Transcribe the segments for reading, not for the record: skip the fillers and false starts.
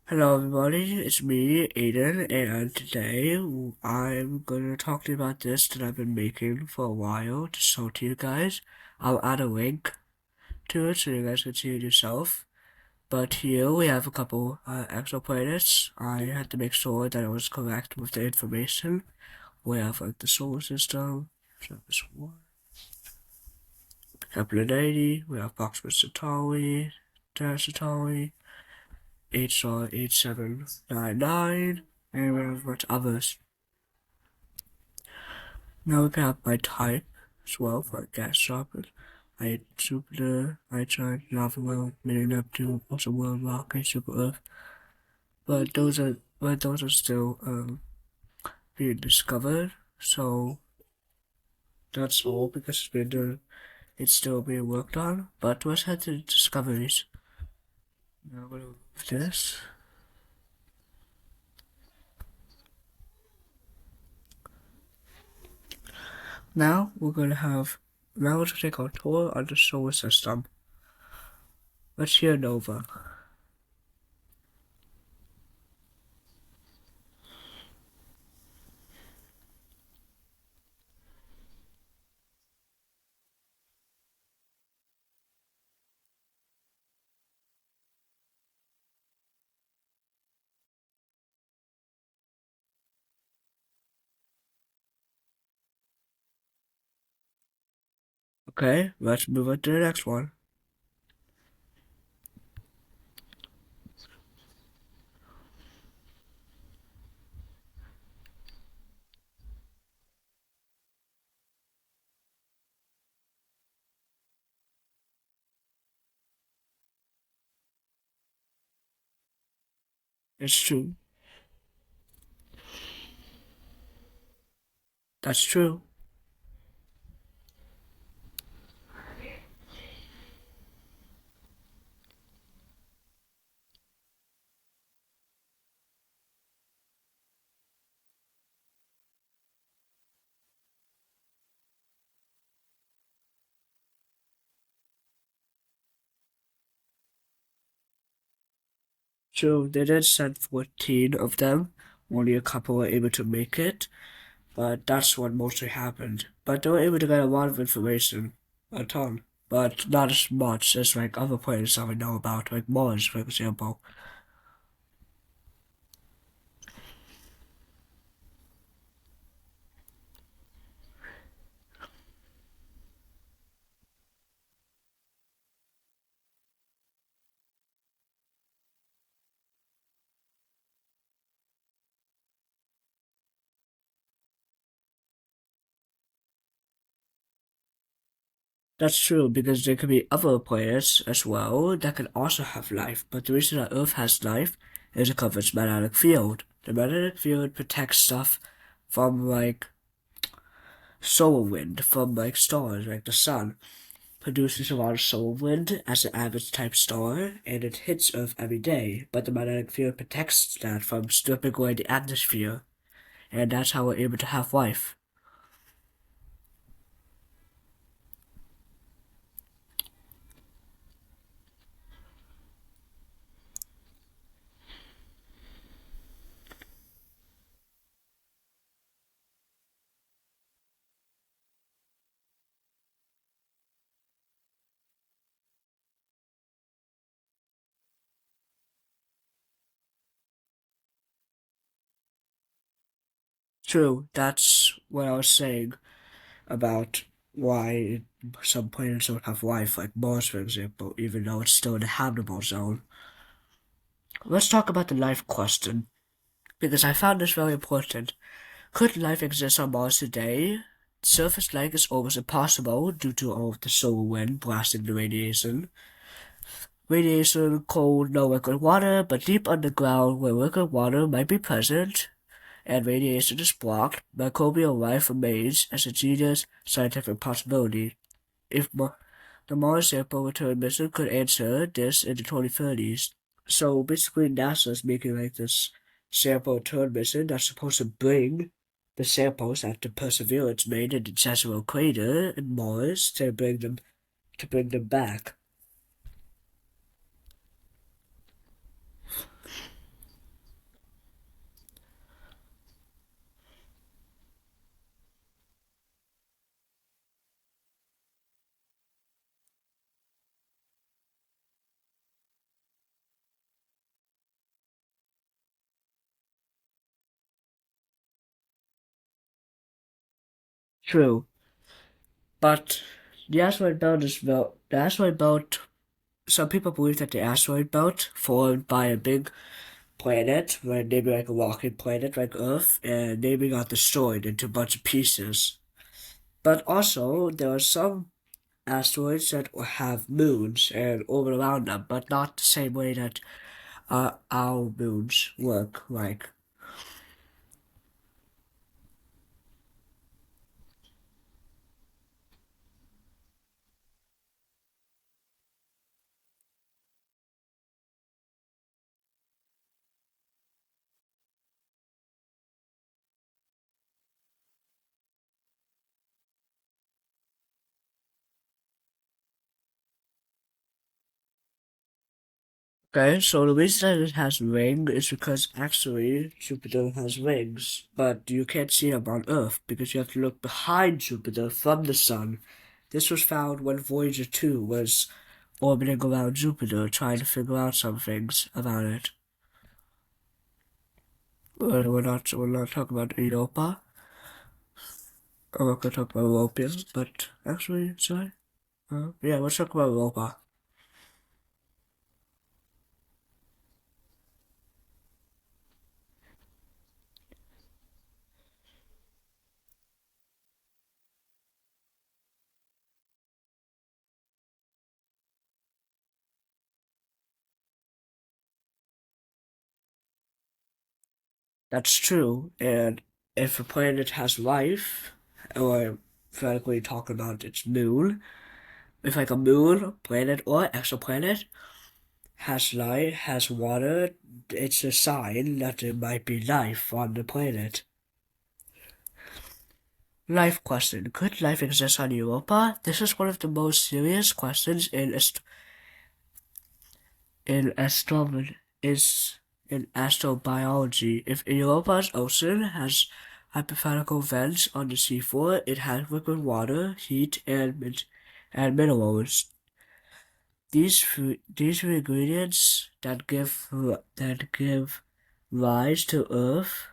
Hello everybody, it's me, Aiden, and today I'm gonna talk to you about this that I've been making for a while to show to you guys. I'll add a link to it so you guys can see it yourself. But here we have a couple exoplanets. I had to make sure that I was correct with the information. We have like the solar system, Trappist 1, Kepler 80, we have Proxima Centauri, Terra Centauri, HR 8799, and we have much others. Now we can have my type as well for gas droplets. I had Jupiter, Iron, Lava World, Mini Neptune, also World Rock, and Super Earth. But those are still being discovered. So that's all because it's still being worked on. But let's head to the discoveries. Now I'm gonna move this. Now we're going to take our tour on the solar system. Let's hear Nova. Okay, let's move on to the next one. It's true. That's true. True, they did send 14 of them. Only a couple were able to make it, but that's what mostly happened. But they were able to get a lot of information, a ton, but not as much as like other planets that we know about, like Mars, for example. That's true because there could be other planets as well that could also have life, but the reason that Earth has life is because of its magnetic field. The magnetic field protects stuff from like solar wind, from like stars, like the sun produces a lot of solar wind as an average type star, and it hits Earth every day, but the magnetic field protects that from stripping away the atmosphere, and that's how we're able to have life. True, that's what I was saying about why some planets don't have life, like Mars, for example, even though it's still in the habitable zone. Let's talk about the life question, because I found this very important. Could life exist on Mars today? Surface life is almost impossible due to all of the solar wind blasting the radiation. Radiation, cold, no liquid water, but deep underground where liquid water might be present, and radiation is blocked, microbial life remains as a genius scientific possibility. If the Mars sample return mission could answer this in the 2030s. So basically, NASA's making like this sample return mission that's supposed to bring the samples that the Perseverance made in the Jezero crater in Mars to bring them back. true. But the asteroid belt is built. The asteroid belt. Some people believe that the asteroid belt formed by a big planet, when maybe like a rocket planet like Earth, and maybe got destroyed into a bunch of pieces. But also, there are some asteroids that have moons and orbit around them, but not the same way that our moons work. Like, okay, so the reason that it has rings is because actually Jupiter has rings, but you can't see them on Earth because you have to look behind Jupiter from the Sun. This was found when Voyager 2 was orbiting around Jupiter, trying to figure out some things about it. We're not talking about Europa. Or we're gonna talk about Europa, but actually, sorry. Yeah, let's talk about Europa. That's true, and if a planet has life, or theoretically talking about its moon, if like a moon, planet, or exoplanet has life, has water, it's a sign that there might be life on the planet. Life question. Could life exist on Europa? This is one of the most serious questions in astronomy is in astrobiology. If Europa's ocean has hypothetical vents on the seafloor, it has liquid water, heat, and minerals. These are ingredients that give rise to Earth,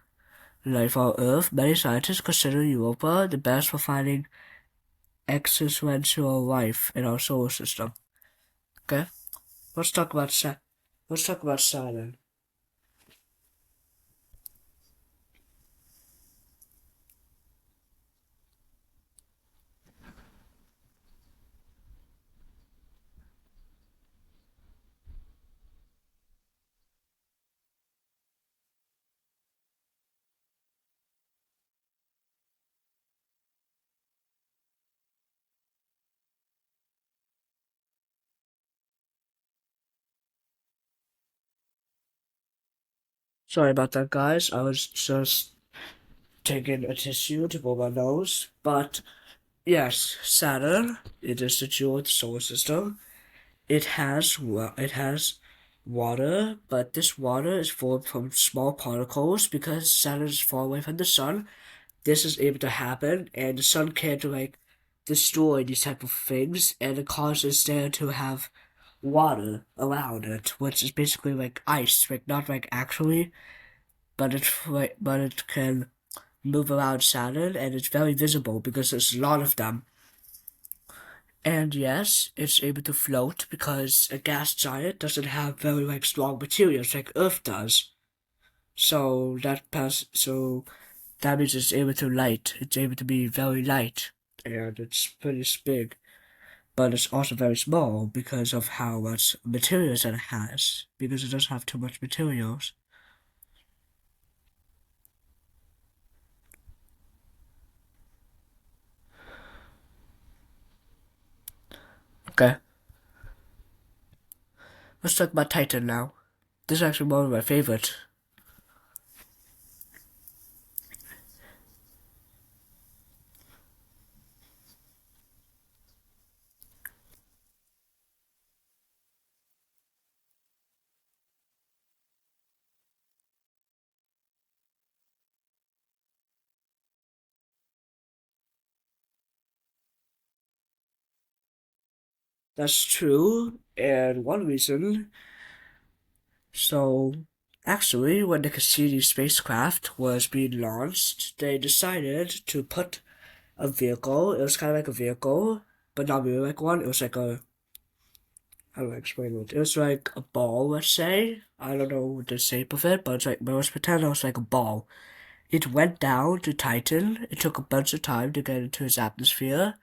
life on Earth. Many scientists consider Europa the best for finding existential life in our solar system. Okay, let's talk about let's talk about Saturn. Sorry about that, guys. I was just taking a tissue to blow my nose. But yes, Saturn, it is the jewel of the solar system. It has water, but this water is formed from small particles because Saturn is far away from the sun. This is able to happen, and the sun can't like destroy these type of things, and it causes there to have water around it, which is basically like ice, like not like actually, but it can move around Saturn, and it's very visible because there's a lot of them. And yes, it's able to float because a gas giant doesn't have very like strong materials like Earth does. So that means it's able to light. It's able to be very light, and it's pretty big. But it's also very small because of how much materials that it has. Because it doesn't have too much materials. Okay, let's talk about Titan now. This is actually one of my favorite. That's true, and one reason. So, actually, when the Cassini spacecraft was being launched, they decided to put a vehicle. It was kind of like a vehicle, but not really like one. It was like a, how do I explain it? It was like a ball, let's say. I don't know the shape of it, but it's like, but let's pretend it was like a ball. It went down to Titan. It took a bunch of time to get into its atmosphere.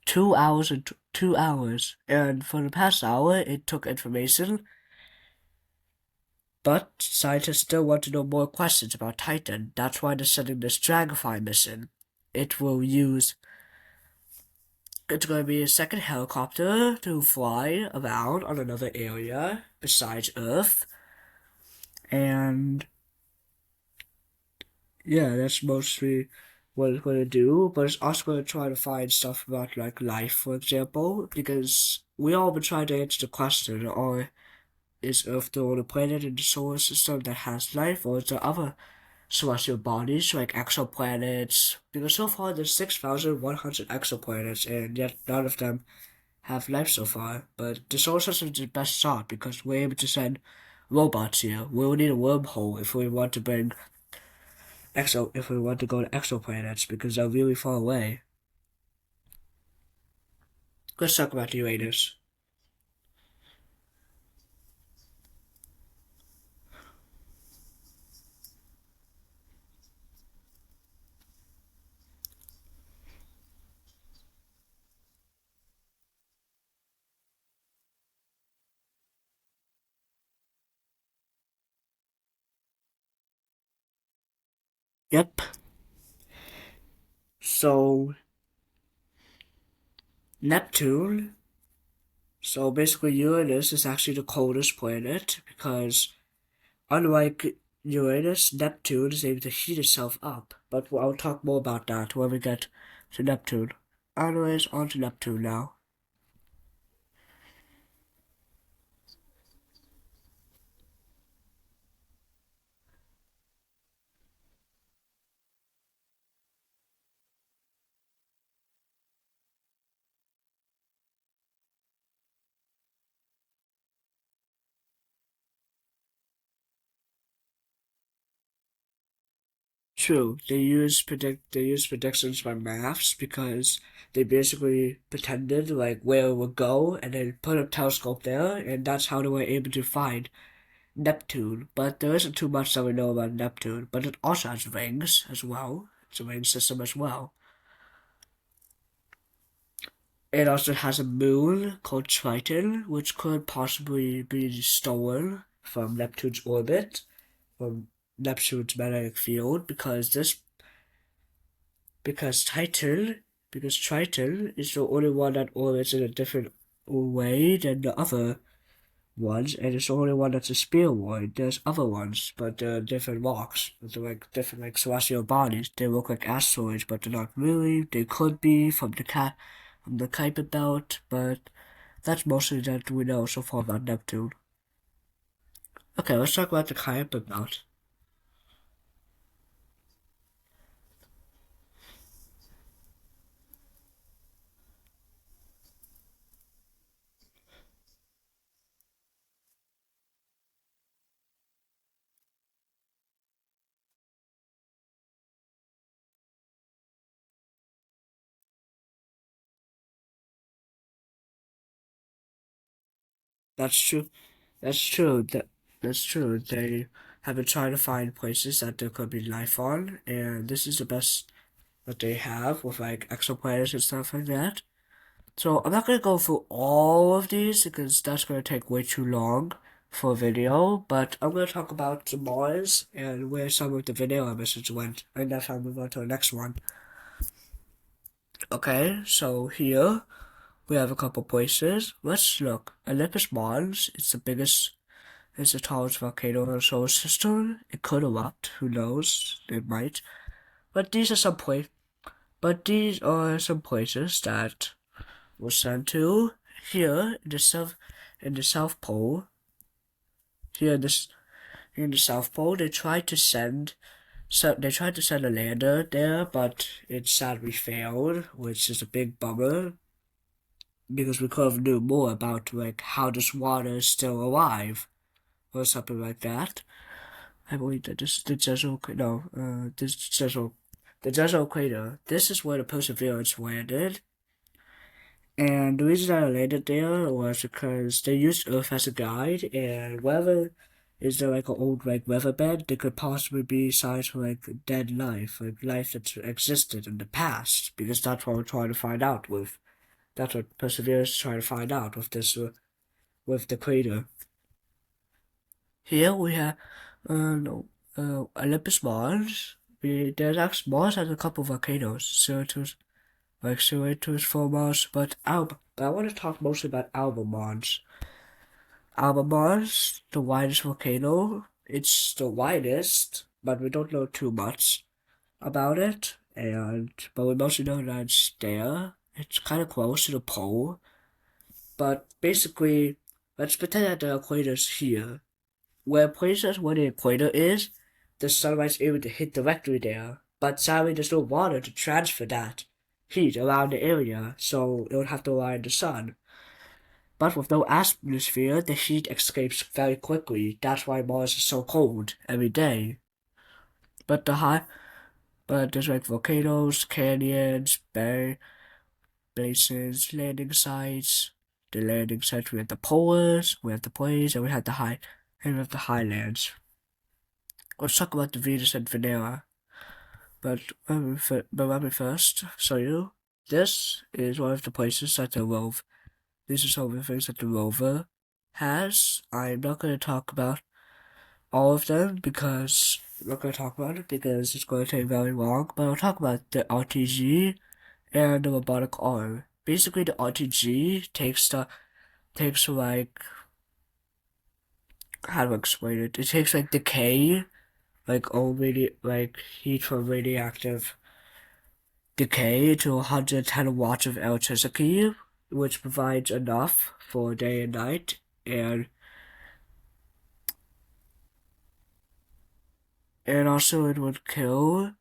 2 hours and 2 hours. And for the past hour, it took information. But scientists still want to know more questions about Titan. That's why they're sending this Dragonfly mission. It will use. It's going to be a second helicopter to fly around on another area besides Earth. And yeah, that's mostly what it's going to do. But it's also going to try to find stuff about like life, for example, because we all been trying to answer the question: or is Earth the only planet in the solar system that has life, or is there other celestial bodies like exoplanets? Because so far there's 6,100 exoplanets, and yet none of them have life so far. But the solar system is the best shot because we're able to send robots here. We'll need a wormhole if we want to bring if we want to go to exoplanets because they're really far away. Let's talk about Uranus. Yep. So Neptune. So basically, Uranus is actually the coldest planet because, unlike Uranus, Neptune is able to heat itself up. But I'll talk more about that when we get to Neptune. Anyways, on to Neptune now. True, they use predictions by maths because they basically pretended like where it would go and then put a telescope there, and that's how they were able to find Neptune. But there isn't too much that we know about Neptune. But it also has rings as well. It's a ring system as well. It also has a moon called Triton, which could possibly be stolen from Neptune's orbit, from Neptune's magnetic field, because Titan because Triton is the only one that orbits in a different way than the other ones, and it's the only one that's a spheroid. There's other ones, but they're different rocks. They're like different like celestial bodies. They look like asteroids, but they're not really. They could be from the Kuiper belt, but that's mostly that we know so far about Neptune. Okay, let's talk about the Kuiper belt. That's true. That's true. That's true. They have been trying to find places that there could be life on, and this is the best that they have with like exoplanets and stuff like that. So I'm not gonna go through all of these because that's gonna take way too long for a video, but I'm gonna talk about the Mars and where some of the vanilla emissions went, and that's how we move on to the next one. Okay, so here we have a couple places. Let's look. Olympus Mons, it's the tallest volcano in the solar system. It could erupt, who knows? It might. But these are some places that was sent to here in the South Pole. Here in this in the South Pole, they tried to send a lander there, but it sadly failed, which is a big bummer because we could have knew more about like how this water is still alive or something like that. I believe that this says okay. No, this says the Jezero crater. This is where the Perseverance landed. And the reason I landed there was because they used Earth as a guide, and whether is there like an old like riverbed that could possibly be signs for like dead life, like life that's existed in the past, because that's what we're trying to find out with. That's what Perseverance is trying to find out with this, with the crater. Here we have, no, Olympus Mons. There's actually Mars has a couple of volcanoes, Cerritos, like Cerritos for Mars, but I want to talk mostly about Alba Mons. Alba Mons, the widest volcano. It's the widest, but we don't know too much about it. But we mostly know that it's there. It's kind of close to the pole. But basically, let's pretend that the equator's here. Where places where the equator is, the sunlight's able to hit directly there. But sadly, there's no water to transfer that heat around the area, so it would have to rely on the sun. But with no atmosphere, the heat escapes very quickly. That's why Mars is so cold every day. But but there's like volcanoes, canyons, bases, landing sites. The landing sites, we have the polars, we have the plains, and we have the highlands. Let's talk about the Venus and Venera. But let me first show you. This is one of the places that the rover. These are some of the things that the rover has. I'm not going to talk about all of them because I'm not going to talk about it because it's going to take very long. But I'll talk about the RTG and the robotic arm. Basically, the RTG takes like, how do I explain it? It takes like decay, like like heat from radioactive decay to 110 watts of electricity, which provides enough for day and night, and also it would kill.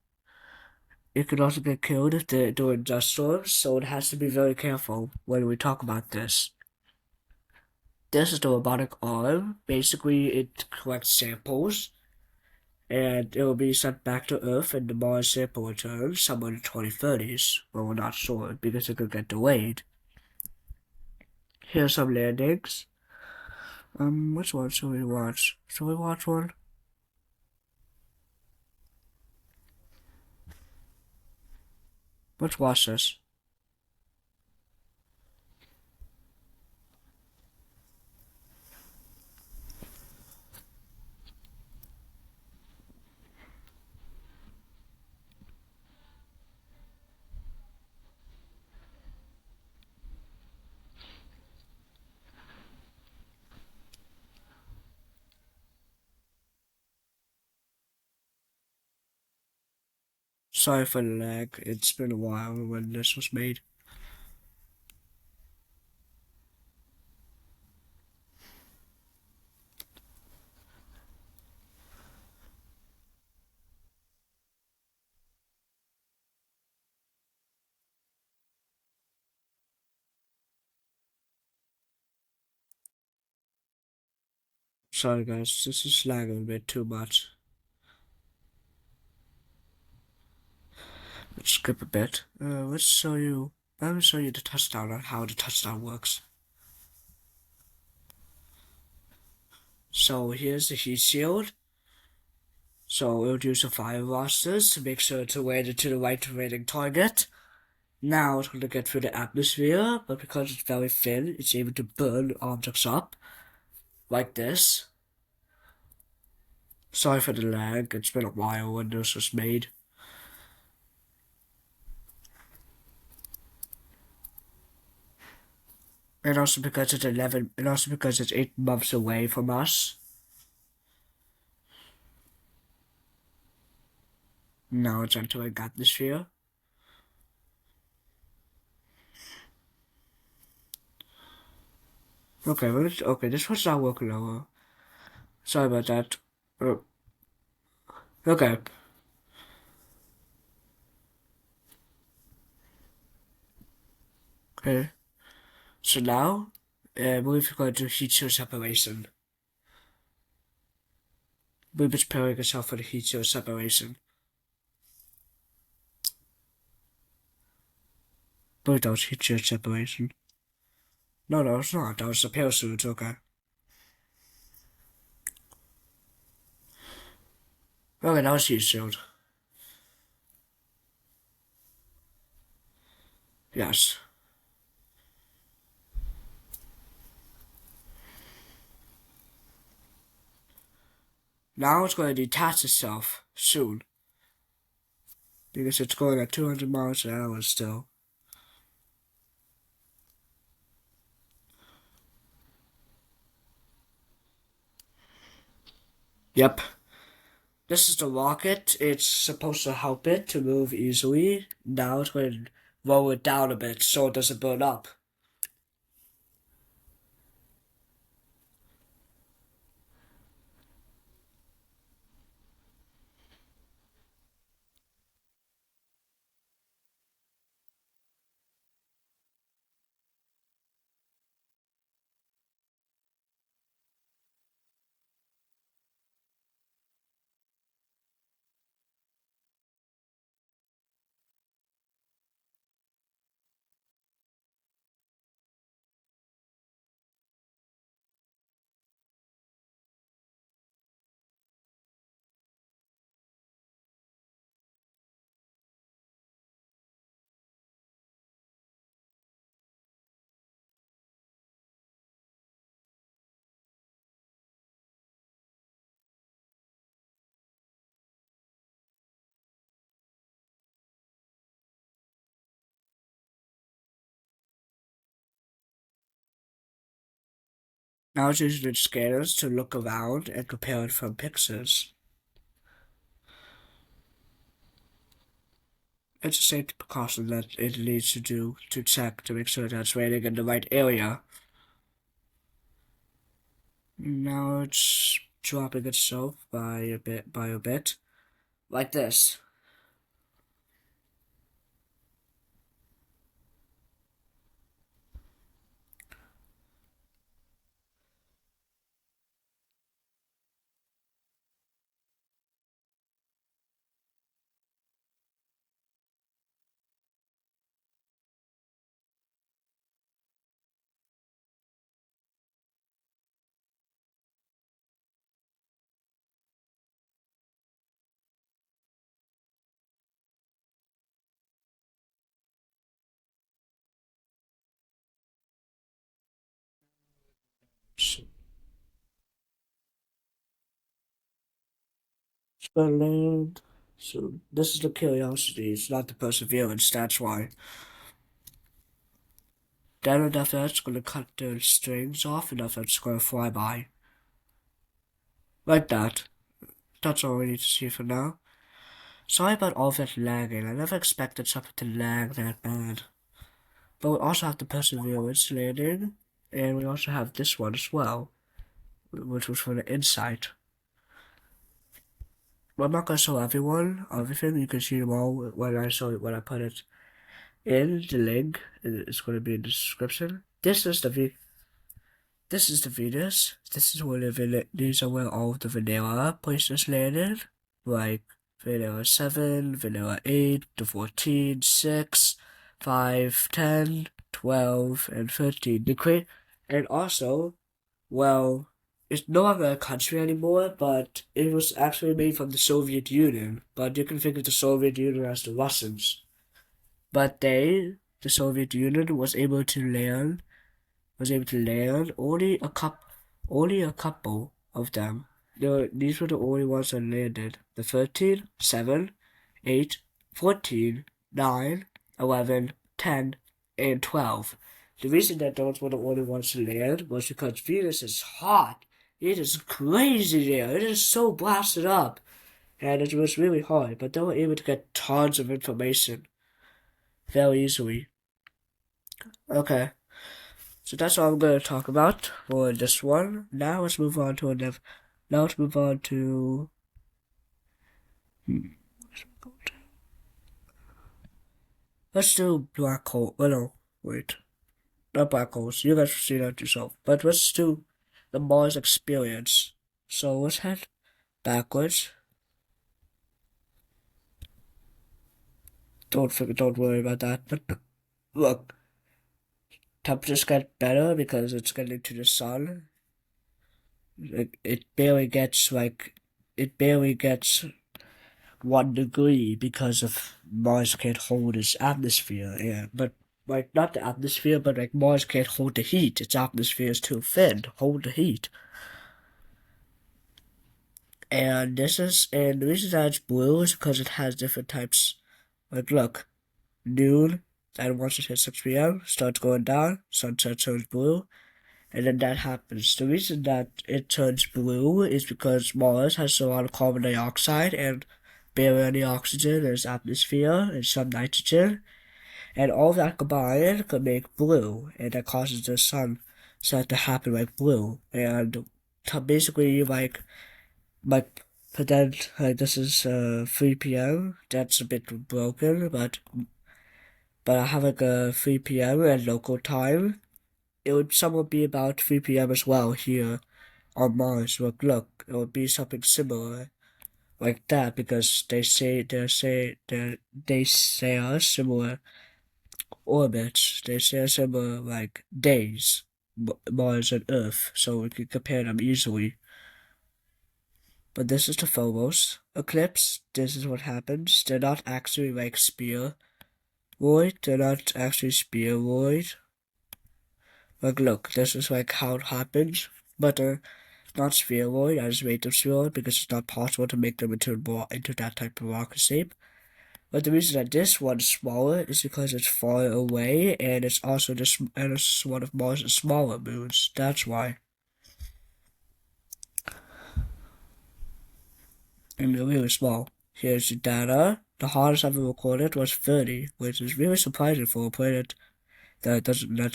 It could also get killed if during dust storms, so it has to be very careful when we talk about this. This is the robotic arm. Basically, it collects samples, and it will be sent back to Earth, and the Mars sample returns somewhere in the 2030s. Well, we're not sure because it could get delayed. Here's some landings. Which one should we watch? Should we watch one? Let's watch this. Sorry for the lag. It's been a while when this was made. Sorry guys, this is lagging a bit too much. Let's skip a bit. Let me show you the touchdown on how the touchdown works. So here's the heat shield. So it'll use the fire rosters to make sure to land it to the right rating target. Now it's going to get through the atmosphere, but because it's very thin, it's able to burn objects up. Like this. Sorry for the lag, it's been a while when this was made. And also because it's 8 months away from us. Now it's entering atmosphere. Okay, this one's not working over. Sorry about that. Okay. Okay. So now, we've got to heat shield separation. We're preparing ourselves for the heat shield separation. But that was heat shield separation. No, it's not. That was the parachute, okay. Okay, that was heat shield. Yes. Now it's going to detach itself soon. Because it's going at 200 miles an hour still. Yep. This is the rocket. It's supposed to help it to move easily. Now it's going to roll it down a bit so it doesn't burn up. Now it's using its scanners to look around and compare it from pictures. It's a safety precaution that it needs to do to check to make sure that it's raining in the right area. Now it's dropping itself by a bit, like this. Spurland. So this is the Curiosity, it's not the Perseverance, that's why. Then after that, it's going to cut the strings off and after it's going to fly by. Like that. That's all we need to see for now. Sorry about all that lagging, I never expected something to lag that bad. But we also have the Perseverance landing, and we also have this one as well, which was for the Insight. Well, I'm not going to show everything, you can see them all when I put it in the link. It's going to be in the description. This is the Venus. This is where these are where all of the vanilla places landed, like vanilla 7, vanilla 8, the 14, 6, 5, 10, 12, and 13. And also, well, it's no longer a country anymore, but it was actually made from the Soviet Union. But you can think of the Soviet Union as the Russians. But the Soviet Union, was able to land only a couple of them. These were the only ones that landed. The 13, 7, 8, 14, 9, 11, 10, and 12. The reason that those were the only ones to land was because Venus is hot. It is crazy there. It is so blasted up. And it was really hard, but they were able to get tons of information very easily. Okay. So that's all I'm going to talk about for this one. Now let's move on to another. Now let's move on to. Let's do black hole. Oh no, wait, not black holes. You guys will see that yourself. But let's do the Mars experience. So let's head backwards. Don't worry about that. look, temperatures get better because it's getting to the sun. It barely gets it barely gets 1 degree because of Mars can't hold its atmosphere. Yeah, but not the atmosphere, but Mars can't hold the heat. Its atmosphere is too thin to hold the heat. And the reason that it's blue is because it has different types. Look, noon, and once it hits 6 p.m., starts going down, sunset turns blue, and then that happens. The reason that it turns blue is because Mars has a lot of carbon dioxide and barely any oxygen in its atmosphere and some nitrogen, and all that combined could make blue, and that causes the sunset to happen like blue. And to basically pretend like this is 3 p.m. That's a bit broken, but I have a 3 p.m. at local time. It would somewhat be about 3 p.m. as well here on Mars. Look, it would be something similar like that because they say are similar orbits. They say similar like days, Mars and Earth, so we can compare them easily. But this is the Phobos eclipse. This is what happens. They're not actually like spheroid. They're not actually spheroid. Like look, this is like how it happens. But they're not spheroid. I just made them spheroid because it's not possible to make them into that type of rocket shape. But the reason that this one's smaller is because it's far away, and it's also it's one of Mars' smaller moons. That's why. And they're really small. Here's the data. The hardest I've ever recorded was 30, which is really surprising for a planet that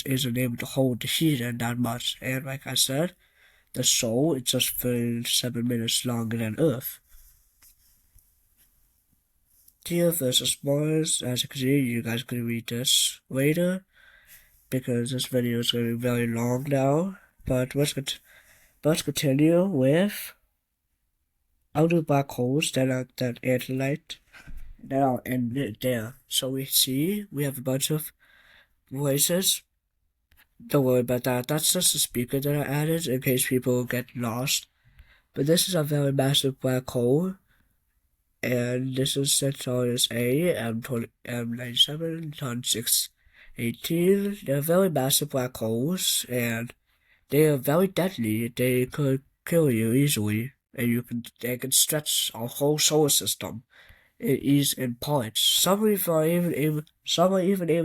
isn't able to hold the heat in that much. And like I said, the Sol is just 37 minutes longer than Earth. Here versus Mars, as you can see, you guys can read this later because this video is going to be very long now. But let's continue with outer black holes that are that Antilite. Then I'll end it there. So we have a bunch of voices. Don't worry about that. That's just a speaker that I added in case people get lost. But this is a very massive black hole. And this is Centaurus A, M97, Ton 618. They're very massive black holes, and they are very deadly. They could kill you easily, and they can stretch our whole solar system in parts. Some are even able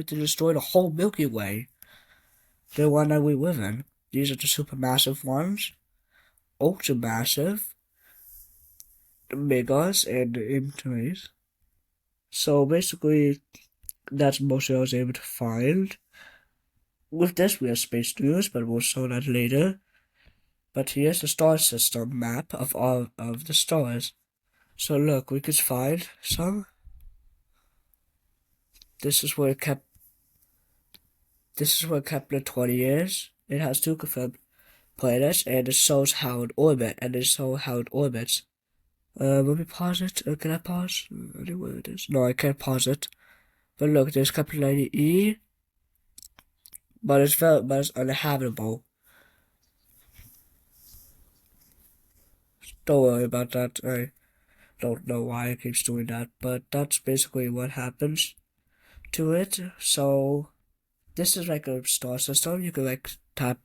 to destroy the whole Milky Way, the one that we live in. These are the supermassive ones, ultra massive, the megas, and the infinite. So basically, that's mostly I was able to find. With this, we have space news, but we'll show that later. But here's the star system map of all of the stars. So look, we could find some. This is where Kepler 20 is. It has 2 confirmed planets, and it shows how it orbits. Let me pause it. Can I pause? I don't know where it is. No, I can't pause it. But look, there's Kepler 90e, but it's uninhabitable. Don't worry about that. I don't know why it keeps doing that, but that's basically what happens to it. So this is like a star system. You can top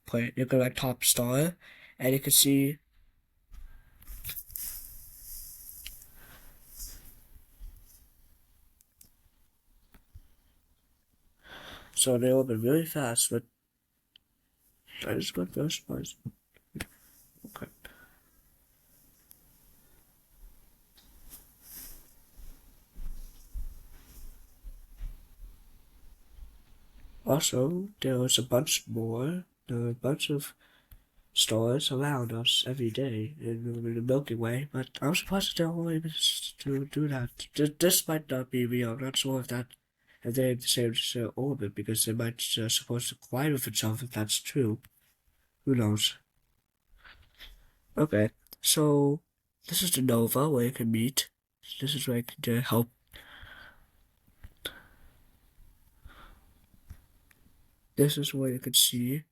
star, and you can see. So they open really fast, but I just got those ones. Okay. Also, there was a bunch more. There were a bunch of stars around us every day in the Milky Way, but I'm surprised they're all able to do that. This might not be real. I'm not sure if they have the same orbit because they might supposed to collide with each other if that's true. Who knows? Okay, so this is the nova where you can meet. This is where you can help. This is what you can see.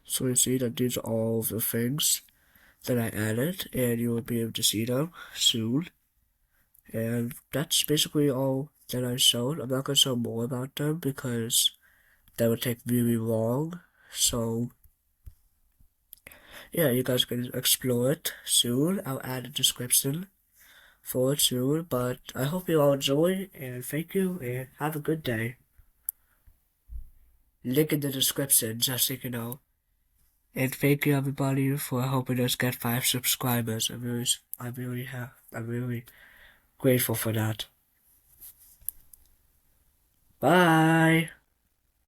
So you see that these are all the things that I added, and you will be able to see them soon. And that's basically all that I showed. I'm not going to show more about them because that would take really long. So yeah, you guys can explore it soon. I'll add a description for it soon. But I hope you all enjoy, and thank you, and have a good day. Link in the description, just so you know. And thank you everybody for helping us get 5 subscribers. I'm really grateful for that. Bye.